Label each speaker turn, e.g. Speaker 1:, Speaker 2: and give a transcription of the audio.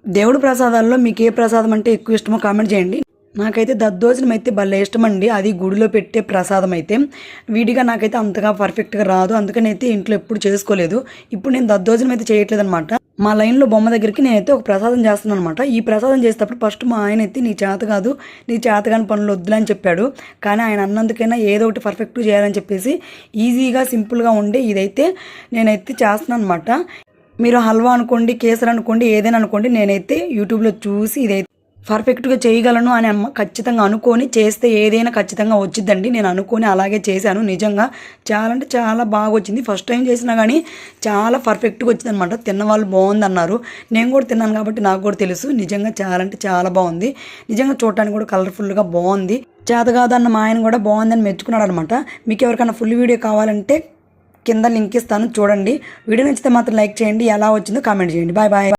Speaker 1: దేవుడి ప్రసాదాల్లో మీకు ఏ ప్రసాదం అంటే ఎక్కువ ఇష్టమో కామెంట్ చేయండి. నాకైతే దద్దోజనం అయితే భలే ఇష్టమండి. అది గుడిలో పెట్టే ప్రసాదం అయితే విడిగా నాకైతే అంతగా పర్ఫెక్ట్గా రాదు, అందుకని అయితే ఇంట్లో ఎప్పుడు చేసుకోలేదు. ఇప్పుడు నేను దద్దోజనం అయితే చేయట్లేదు అనమాట. మా లైన్లో బొమ్మ దగ్గరికి నేనైతే ఒక ప్రసాదం చేస్తున్నాను అనమాట. ఈ ప్రసాదం చేసేటప్పుడు ఫస్ట్ మా ఆయన అయితే నీ చేత కాదు, నీ చేతగాని పనులు వద్దులని చెప్పాడు. కానీ ఆయన అన్నందుకైనా ఏదో ఒకటి పర్ఫెక్ట్గా చేయాలని చెప్పేసి ఈజీగా సింపుల్గా ఉండే ఇదైతే నేనైతే చేస్తున్నాను అనమాట. మీరు హల్వా అనుకోండి, కేసరి అనుకోండి, ఏదైనా అనుకోండి, నేనైతే యూట్యూబ్లో చూసి ఇదైతే పర్ఫెక్ట్గా చేయగలను అని ఖచ్చితంగా అనుకొని చేస్తే ఏదైనా ఖచ్చితంగా వచ్చిద్దండి. నేను అనుకొని అలాగే చేశాను. నిజంగా చాలా అంటే చాలా బాగా వచ్చింది. ఫస్ట్ టైం చేసినా కానీ చాలా పర్ఫెక్ట్గా వచ్చింది అనమాట. తిన్నవాళ్ళు బాగుంది అన్నారు. నేను కూడా తిన్నాను కాబట్టి నాకు కూడా తెలుసు. నిజంగా చాలా అంటే చాలా బాగుంది. నిజంగా చూడటానికి కూడా కలర్ఫుల్గా బాగుంది. చేత కాదన్న మా ఆయన కూడా బాగుందని మెచ్చుకున్నాడు అనమాట. మీకు ఎవరికైనా ఫుల్ వీడియో కావాలంటే కింద లింక్ ఇస్తాను, చూడండి. వీడియో నచ్చితే మాత్రం లైక్ చేయండి. ఎలా వచ్చిందో కామెంట్ చేయండి. Bye bye.